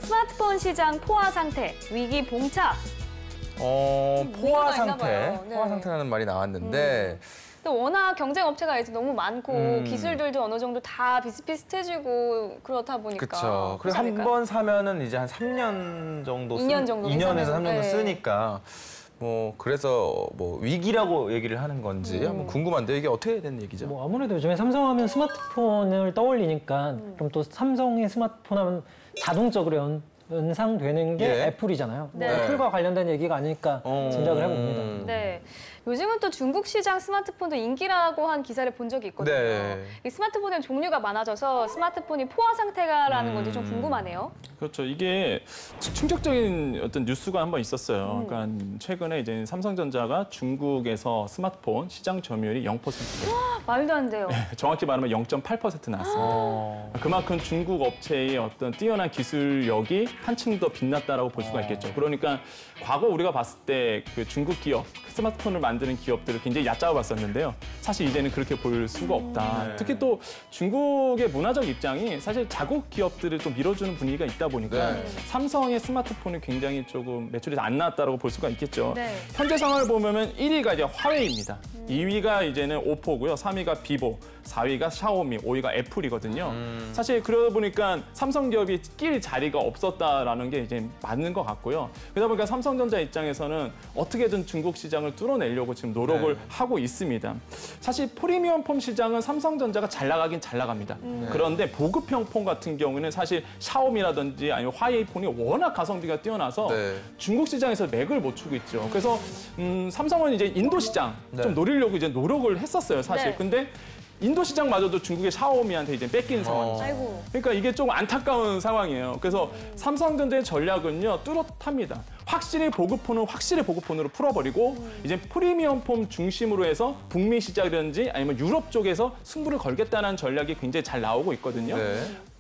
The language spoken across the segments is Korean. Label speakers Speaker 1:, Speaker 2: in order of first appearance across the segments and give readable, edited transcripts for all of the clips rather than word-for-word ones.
Speaker 1: 스마트폰 시장 포화 상태, 위기 봉착.
Speaker 2: 포화 상태,
Speaker 1: 네.
Speaker 2: 포화 상태라는 말이 나왔는데
Speaker 1: 또 워낙 경쟁 업체가 이제 너무 많고 기술들도 어느 정도 다 비슷비슷해지고 그렇다 보니까.
Speaker 2: 그렇죠. 그리고 한 번 사면은 이제 한 3년 정도
Speaker 1: 2년 정도
Speaker 2: 2년에서 3년 정도
Speaker 1: 네.
Speaker 2: 쓰니까 그래서 위기라고 얘기를 하는 건지 한번 궁금한데 이게 어떻게 된 얘기죠?
Speaker 3: 아무래도 요즘에 삼성하면 스마트폰을 떠올리니까 그럼 또 삼성의 스마트폰 하면 자동적으로 연상되는 게
Speaker 2: 예.
Speaker 3: 애플이잖아요.
Speaker 1: 네.
Speaker 3: 애플과 관련된 얘기가 아닐까 짐작을 해봅니다.
Speaker 1: 네. 요즘은 또 중국 시장 스마트폰도 인기라고 한 기사를 본 적이 있거든요.
Speaker 2: 네.
Speaker 1: 이 스마트폰의 종류가 많아져서 스마트폰이 포화 상태가라는 건지 좀 궁금하네요.
Speaker 4: 그렇죠. 이게 충격적인 어떤 뉴스가 한번 있었어요. 그러니까 최근에 이제 삼성전자가 중국에서 스마트폰 시장 점유율이 0%예요.
Speaker 1: 말도 안 돼요.
Speaker 4: 정확히 말하면 0.8% 나왔습니다. 그만큼 중국 업체의 어떤 뛰어난 기술력이 한층 더 빛났다라고 볼 수가 있겠죠. 그러니까 과거 우리가 봤을 때 그 중국 기업, 스마트폰을 만드는 기업들을 굉장히 얕잡아 봤었는데요. 사실 이제는 그렇게 볼 수가 없다. 특히 또 중국의 문화적 입장이 사실 자국 기업들을 좀 밀어주는 분위기가 있다 보니까 삼성의 스마트폰이 굉장히 조금 매출이 안 나왔다고 볼 수가 있겠죠.
Speaker 1: 네.
Speaker 4: 현재 상황을 보면 1위가 이제 화웨이입니다. 2위가 이제는 오포고요. 3위가 비보, 4위가 샤오미, 5위가 애플이거든요. 사실 그러다 보니까 삼성 기업이 낄 자리가 없었다라는 게 이제 맞는 것 같고요. 그러다 보니까 삼성전자 입장에서는 어떻게든 중국 시장을 뚫어내려고 지금 노력을 하고 있습니다. 사실 프리미엄 폰 시장은 삼성전자가 잘 나가긴 잘 나갑니다. 그런데 보급형 폰 같은 경우는 사실 샤오미라든지 아니면 화웨이 폰이 워낙 가성비가 뛰어나서 중국 시장에서 맥을 못 추고 있죠. 그래서 삼성은 이제 인도 시장 좀 노리려고 이제 노력을 했었어요, 사실.
Speaker 1: 네.
Speaker 4: 근데 인도 시장마저도 중국의 샤오미한테 이제 뺏기는 상황이죠.
Speaker 1: 아이고.
Speaker 4: 그러니까 이게 좀 안타까운 상황이에요. 그래서 삼성전자의 전략은요, 뚜렷합니다. 확실히 보급폰은 확실히 보급폰으로 풀어버리고 이제 프리미엄 폰 중심으로 해서 북미 시장이라든지 아니면 유럽 쪽에서 승부를 걸겠다는 전략이 굉장히 잘 나오고 있거든요.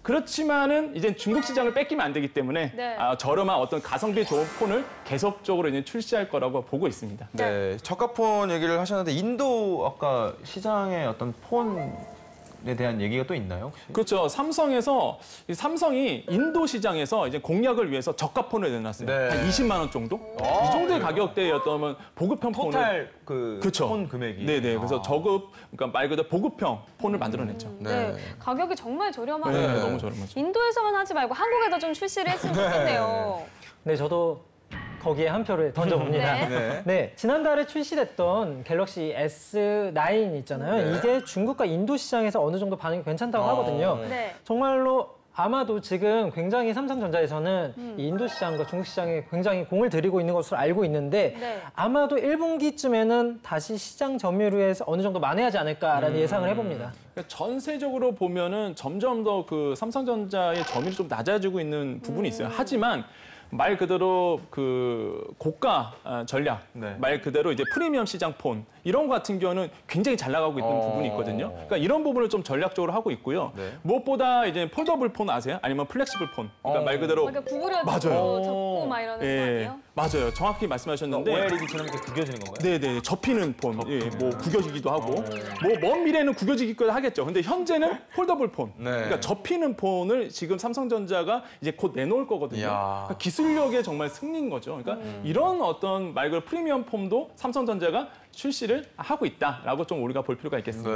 Speaker 4: 그렇지만은 이제 중국 시장을 뺏기면 안 되기 때문에 저렴한 어떤 가성비 좋은 폰을 계속적으로 이제 출시할 거라고 보고 있습니다.
Speaker 2: 네, 저가폰 얘기를 하셨는데 인도 아까 시장의 어떤 폰에 대한 얘기가 또 있나요, 혹시?
Speaker 4: 그렇죠. 삼성이 인도 시장에서 이제 공략을 위해서 저가폰을 내놨어요. 한 20만 원 정도? 이 정도의 가격대였다면 보급형
Speaker 2: 토탈
Speaker 4: 폰을
Speaker 2: 폰 금액이.
Speaker 4: 네네. 그래서 그러니까 말 그대로 보급형 폰을 만들어냈죠.
Speaker 1: 네. 가격이 정말 저렴하네요.
Speaker 4: 네, 너무 저렴하죠.
Speaker 1: 인도에서만 하지 말고 한국에도 좀 출시를 했으면 좋겠네요.
Speaker 3: 네, 저도 거기에 한 표를 던져봅니다. 네, 지난달에 출시됐던 갤럭시 S9 있잖아요. 이게 중국과 인도 시장에서 어느 정도 반응이 괜찮다고 하거든요.
Speaker 1: 네.
Speaker 3: 정말로 아마도 지금 굉장히 삼성전자에서는 이 인도 시장과 중국 시장에 굉장히 공을 들이고 있는 것으로 알고 있는데 아마도 1분기쯤에는 다시 시장 점유율에서 어느 정도 만회하지 않을까라는 예상을 해봅니다.
Speaker 4: 그러니까 전세적으로 보면은 점점 더 그 삼성전자의 점유율이 좀 낮아지고 있는 부분이 있어요. 하지만 말 그대로 그 고가 전략, 말 그대로 이제 프리미엄 시장 폰 이런 거 같은 경우는 굉장히 잘 나가고 있는 부분이 있거든요. 그러니까 이런 부분을 좀 전략적으로 하고 있고요. 무엇보다 이제 폴더블 폰 아세요? 아니면 플렉시블 폰. 그러니까 말 그대로
Speaker 1: 그러니까 구부려지고
Speaker 4: 맞아요.
Speaker 1: 접고 막 이러는 거 아니에요?
Speaker 4: 맞아요. 정확히 말씀하셨는데.
Speaker 2: OLED처럼 이렇게 구겨지는 건가요?
Speaker 4: 네네. 접히는 폰. 뭐 구겨지기도 하고. 먼 미래에는 구겨지기도 하겠죠. 근데 현재는 폴더블 폰. 그러니까 접히는 폰을 지금 삼성전자가 이제 곧 내놓을 거거든요. 그러니까 기술력의 정말 승리인 거죠. 그러니까 이런 어떤 말 그대로 프리미엄 폰도 삼성전자가 출시를 하고 있다라고 좀 우리가 볼 필요가 있겠습니다.